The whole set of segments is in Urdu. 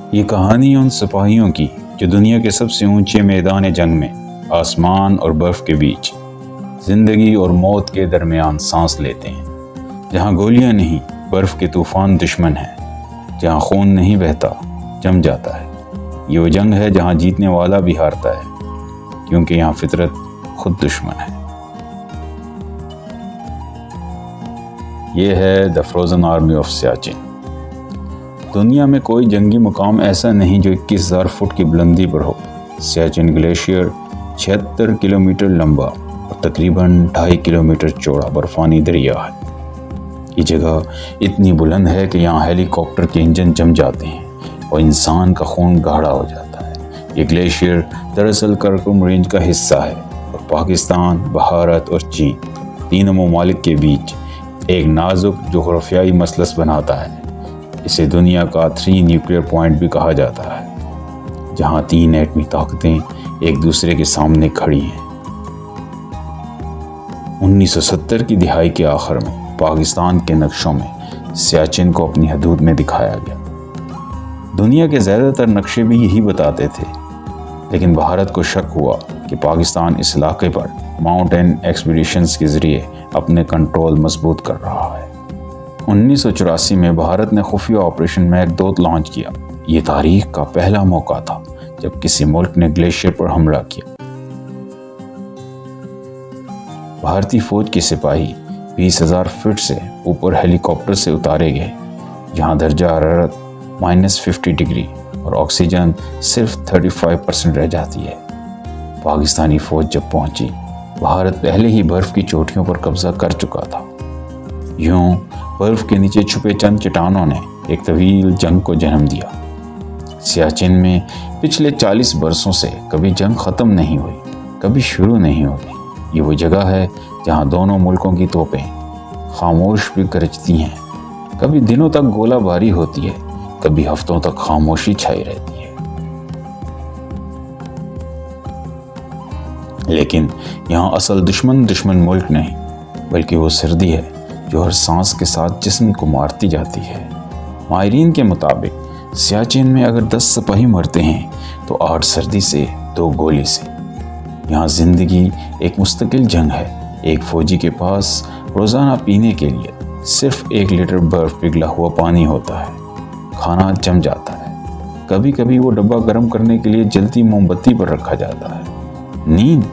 یہ کہانی ان سپاہیوں کی جو دنیا کے سب سے اونچے میدان جنگ میں آسمان اور برف کے بیچ زندگی اور موت کے درمیان سانس لیتے ہیں، جہاں گولیاں نہیں برف کے طوفان دشمن ہیں، جہاں خون نہیں بہتا جم جاتا ہے۔ یہ وہ جنگ ہے جہاں جیتنے والا بھی ہارتا ہے، کیونکہ یہاں فطرت خود دشمن ہے۔ یہ ہے دی فروزن آرمی آف سیاچن۔ دنیا میں کوئی جنگی مقام ایسا نہیں جو 21,000 فٹ کی بلندی پر ہو۔ سیاچن گلیشیئر 76 کلومیٹر لمبا اور تقریباً 2.5 کلومیٹر چوڑا برفانی دریا ہے۔ یہ جگہ اتنی بلند ہے کہ یہاں ہیلی کاپٹر کے انجن جم جاتے ہیں اور انسان کا خون گاڑھا ہو جاتا ہے۔ یہ گلیشیئر دراصل کراکوم رینج کا حصہ ہے اور پاکستان، بھارت اور چین تینوں ممالک کے بیچ ایک نازک جغرافیائی مثلث بناتا ہے۔ اسے دنیا کا 3 نیوکلیئر پوائنٹ بھی کہا جاتا ہے، جہاں 3 ایٹمی طاقتیں ایک دوسرے کے سامنے کھڑی ہیں۔ 1970 کی دہائی کے آخر میں پاکستان کے نقشوں میں سیاچن کو اپنی حدود میں دکھایا گیا۔ دنیا کے زیادہ تر نقشے بھی یہی بتاتے تھے، لیکن بھارت کو شک ہوا کہ پاکستان اس علاقے پر ماؤنٹین ایکسپیڈیشنز کے ذریعے اپنے کنٹرول مضبوط کر رہا ہے۔ 1984 میں بھارت نے خفیہ آپریشن میگھ-2 لانچ کیا۔ یہ تاریخ کا پہلا موقع تھا جب کسی ملک نے گلیشیئر پر حملہ کیا۔ بھارتی فوج کے سپاہی 20,000 فٹ سے اوپر ہیلی کاپٹر سے اتارے گئے، جہاں درجہ حرارت -50 ڈگری اور آکسیجن صرف 35% رہ جاتی ہے۔ پاکستانی فوج جب پہنچی، بھارت پہلے ہی برف کی چوٹیوں پر قبضہ کر چکا تھا۔ یوں برف کے نیچے چھپے چند چٹانوں نے ایک طویل جنگ کو جنم دیا۔ سیاچن میں پچھلے 40 برسوں سے کبھی جنگ ختم نہیں ہوئی، کبھی شروع نہیں ہوئی۔ یہ وہ جگہ ہے جہاں دونوں ملکوں کی توپیں خاموش بھی گرجتی ہیں۔ کبھی دنوں تک گولہ باری ہوتی ہے، کبھی ہفتوں تک خاموشی چھائی رہتی ہے۔ لیکن یہاں اصل دشمن ملک نہیں، بلکہ وہ سردی ہے جو ہر سانس کے ساتھ جسم کو مارتی جاتی ہے۔ ماہرین کے مطابق سیاچن میں اگر 10 سپاہی مرتے ہیں تو 8 سردی سے، 2 گولی سے۔ یہاں زندگی ایک مستقل جنگ ہے۔ ایک فوجی کے پاس روزانہ پینے کے لیے صرف 1 لیٹر برف پگھلا ہوا پانی ہوتا ہے۔ کھانا جم جاتا ہے، کبھی کبھی وہ ڈبہ گرم کرنے کے لیے جلتی موم بتی پر رکھا جاتا ہے۔ نیند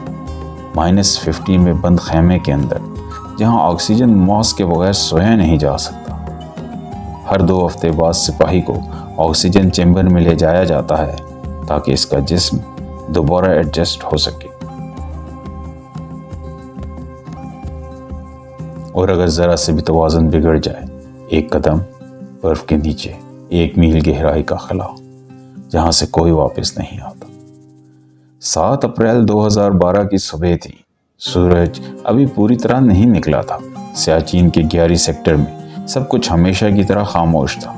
-50 میں بند خیمے کے اندر، جہاں آکسیجن ماسک کے بغیر سویا نہیں جا سکتا۔ ہر 2 ہفتے بعد سپاہی کو آکسیجن چیمبر میں لے جایا جاتا ہے تاکہ اس کا جسم دوبارہ ایڈجسٹ ہو سکے۔ اور اگر ذرا سے بھی توازن بگڑ جائے، 1 قدم برف کے نیچے 1 میل گہرائی کا خلا، جہاں سے کوئی واپس نہیں آتا۔ 7 اپریل 2012 کی صبح تھی۔ سورج ابھی پوری طرح نہیں نکلا تھا۔ سیاچن کے 11 سیکٹر میں سب کچھ ہمیشہ کی طرح خاموش تھا۔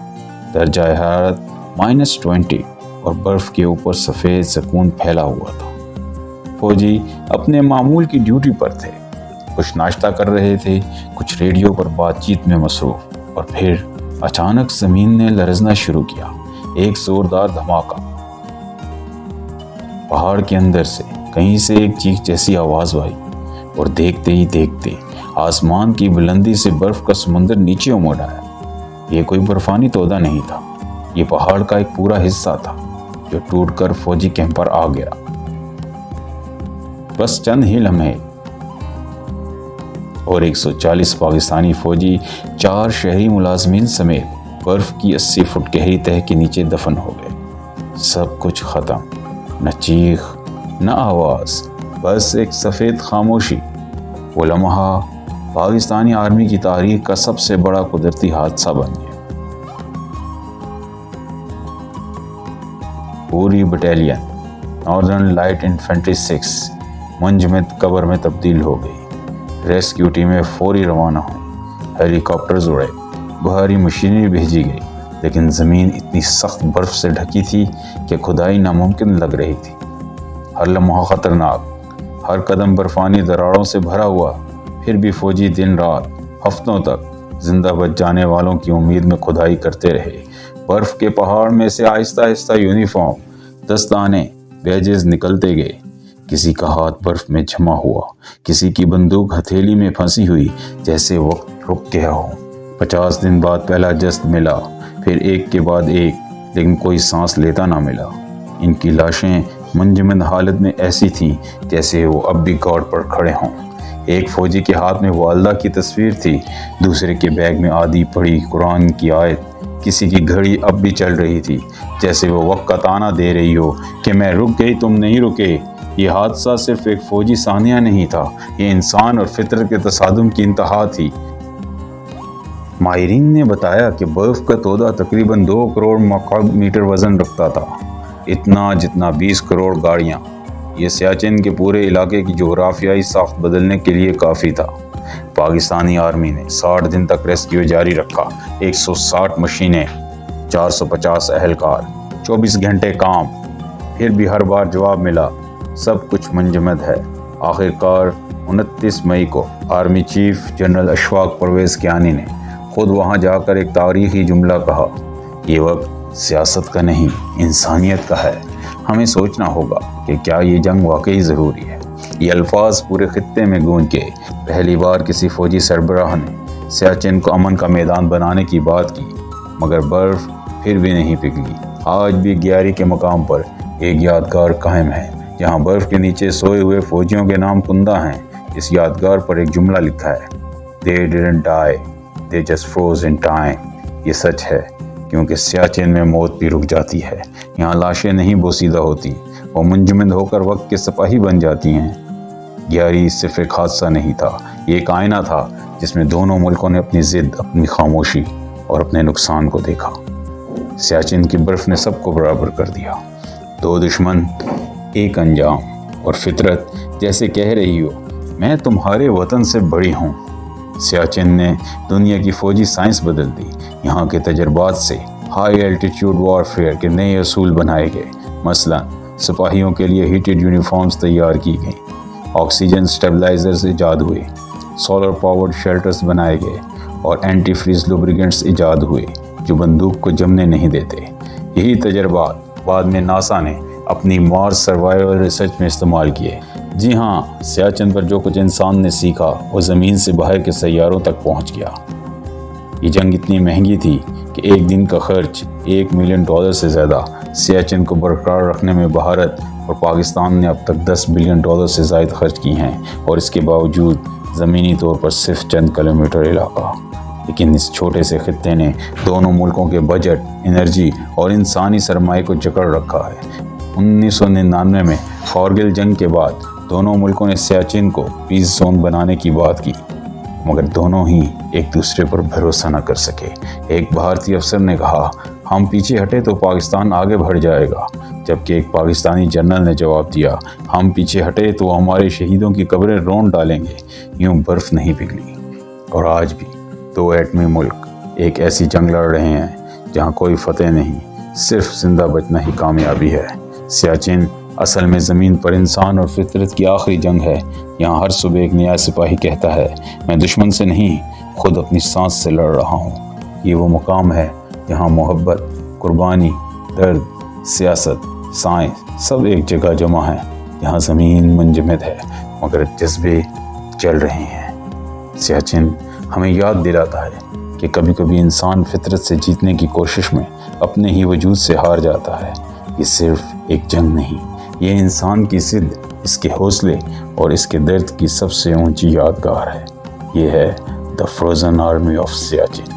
درجہ حرارت -20 اور برف کے اوپر سفید سکون پھیلا ہوا تھا۔ فوجی اپنے معمول کی ڈیوٹی پر تھے، کچھ ناشتہ کر رہے تھے، کچھ ریڈیو پر بات چیت میں مصروف، اور پھر اچانک زمین نے لرزنا شروع کیا۔ ایک زوردار دھماکہ۔ پہاڑ کے اندر سے کہیں سے ایک چیخ جیسی آواز آئی، اور دیکھتے ہی دیکھتے آسمان کی بلندی سے برف کا سمندر نیچے امڑ آیا۔ یہ کوئی برفانی تودہ نہیں تھا، یہ پہاڑ کا ایک پورا حصہ تھا جو ٹوٹ کر فوجی کیمپ پر آ گیا۔ بس چند ہی لمحے اور 140 پاکستانی فوجی، 4 شہری ملازمین سمیت برف کی 80 فٹ گہری تہہ کے نیچے دفن ہو گئے۔ سب کچھ ختم، نہ چیخ نہ آواز، بس ایک سفید خاموشی۔ وہ لمحہ پاکستانی آرمی کی تاریخ کا سب سے بڑا قدرتی حادثہ بن گیا۔ پوری بٹالین ناردرن لائٹ انفینٹری 6 منجمد قبر میں تبدیل ہو گئی۔ ریسکیو ٹیمیں فوری روانہ ہوئیں، ہیلی کاپٹرز اڑے، بھاری مشینری بھیجی گئی، لیکن زمین اتنی سخت برف سے ڈھکی تھی کہ کھدائی ناممکن لگ رہی تھی۔ ہر لمحہ خطرناک، ہر قدم برفانی دراڑوں سے بھرا ہوا، پھر بھی فوجی دن رات ہفتوں تک زندہ بچ جانے والوں کی امید میں کھدائی کرتے رہے۔ برف کے پہاڑ میں سے آہستہ آہستہ یونیفارم، دستانے، بیجز نکلتے گئے۔ کسی کا ہاتھ برف میں جمع ہوا، کسی کی بندوق ہتھیلی میں پھنسی ہوئی، جیسے وقت رک گیا ہو۔ 50 دن بعد پہلا جسد ملا، پھر ایک کے بعد ایک، لیکن کوئی سانس لیتا نہ ملا۔ ان کی لاشیں منجمد حالت میں ایسی تھیں جیسے وہ اب بھی گاڑ پر کھڑے ہوں۔ ایک فوجی کے ہاتھ میں والدہ کی تصویر تھی، دوسرے کے بیگ میں آدھی پڑھی قرآن کی آیت، کسی کی گھڑی اب بھی چل رہی تھی، جیسے وہ وقت کا تانا دے رہی ہو کہ میں رک گئی تم نہیں رکے۔ یہ حادثہ صرف ایک فوجی ثانیہ نہیں تھا، یہ انسان اور فطرت کے تصادم کی انتہا تھی۔ ماہرین نے بتایا کہ برف کا تودہ تقریباً 2 کروڑ مکعب میٹر وزن رکھتا تھا، اتنا جتنا 20 کروڑ گاڑیاں۔ یہ سیاچن کے پورے علاقے کی جغرافیائی ساخت بدلنے کے لیے کافی تھا۔ پاکستانی آرمی نے 60 دن تک ریسکیو جاری رکھا، 160 مشینیں، 450 اہلکار، 24 گھنٹے کام، پھر بھی ہر بار جواب ملا، سب کچھ منجمد ہے۔ آخر کار 29 مئی کو army chief general Ashfaq Pervez Kayani نے خود وہاں جا کر ایک تاریخی جملہ کہا، یہ وقت سیاست کا نہیں، انسانیت کا ہے۔ ہمیں سوچنا ہوگا کہ کیا یہ جنگ واقعی ضروری ہے۔ یہ الفاظ پورے خطے میں گونج گئے۔ پہلی بار کسی فوجی سربراہ نے سیاچن کو امن کا میدان بنانے کی بات کی، مگر برف پھر بھی نہیں پگھلی۔ آج بھی گیاری کے مقام پر ایک یادگار قائم ہے، جہاں برف کے نیچے سوئے ہوئے فوجیوں کے نام کندہ ہیں۔ اس یادگار پر ایک جملہ لکھا ہے، They didn't die, they just froze in time۔ یہ سچ ہے، کیونکہ سیاچن میں موت بھی رک جاتی ہے۔ یہاں لاشیں نہیں بوسیدہ ہوتی، وہ منجمد ہو کر وقت کے سپاہی بن جاتی ہیں۔ گیاری صرف ایک حادثہ نہیں تھا، یہ ایک آئینہ تھا جس میں دونوں ملکوں نے اپنی ضد، اپنی خاموشی اور اپنے نقصان کو دیکھا۔ سیاچن کی برف نے سب کو برابر کر دیا، 2 دشمن، ایک انجام، اور فطرت جیسے کہہ رہی ہو، میں تمہارے وطن سے بڑی ہوں۔ سیاچن نے دنیا کی فوجی سائنس بدل دی۔ یہاں کے تجربات سے ہائی الٹیٹیوڈ وارفیئر کے نئے اصول بنائے گئے، مثلا سپاہیوں کے لیے ہیٹڈ یونیفارمز تیار کی گئیں، آکسیجن سٹیبلائزرز ایجاد ہوئے، سولر پاورڈ شیلٹرز بنائے گئے، اور اینٹی فریز لوبریگنٹس ایجاد ہوئے جو بندوق کو جمنے نہیں دیتے۔ یہی تجربات بعد میں ناسا نے اپنی مارس سروائیول ریسرچ میں استعمال کیے۔ جی ہاں، سیاچن پر جو کچھ انسان نے سیکھا وہ زمین سے باہر کے سیاروں تک پہنچ گیا۔ یہ جنگ اتنی مہنگی تھی کہ ایک دن کا خرچ $1 ملین سے زیادہ۔ سیاچن کو برقرار رکھنے میں بھارت اور پاکستان نے اب تک $10 بلین سے زائد خرچ کی ہیں، اور اس کے باوجود زمینی طور پر صرف چند کلومیٹر علاقہ۔ لیکن اس چھوٹے سے خطے نے دونوں ملکوں کے بجٹ، انرجی اور انسانی سرمایہ کو جکڑ رکھا ہے۔ 1999 میں کارگل جنگ کے بعد دونوں ملکوں نے سیاچن کو پیس زون بنانے کی بات کی، مگر دونوں ہی ایک دوسرے پر بھروسہ نہ کر سکے۔ ایک بھارتی افسر نے کہا، ہم پیچھے ہٹے تو پاکستان آگے بڑھ جائے گا، جبکہ ایک پاکستانی جنرل نے جواب دیا، ہم پیچھے ہٹے تو ہمارے شہیدوں کی قبریں رونڈ ڈالیں گے۔ یوں برف نہیں پگھلی۔ اور آج بھی 2 ایٹمی ملک ایک ایسی جنگ لڑ رہے ہیں جہاں کوئی فتح نہیں، صرف زندہ بچنا ہی کامیابی ہے۔ سیاچن اصل میں زمین پر انسان اور فطرت کی آخری جنگ ہے۔ یہاں ہر صبح ایک نیا سپاہی کہتا ہے، میں دشمن سے نہیں، خود اپنی سانس سے لڑ رہا ہوں۔ یہ وہ مقام ہے جہاں محبت، قربانی، درد، سیاست، سائنس سب ایک جگہ جمع ہیں، جہاں زمین منجمد ہے مگر جذبے چل رہے ہیں۔ سیاچن ہمیں یاد دلاتا ہے کہ کبھی کبھی انسان فطرت سے جیتنے کی کوشش میں اپنے ہی وجود سے ہار جاتا ہے۔ یہ صرف ایک جنگ نہیں، یہ انسان کی ضد، اس کے حوصلے اور اس کے درد کی سب سے اونچی یادگار ہے۔ یہ ہے دی فروزن آرمی آف سیاچن۔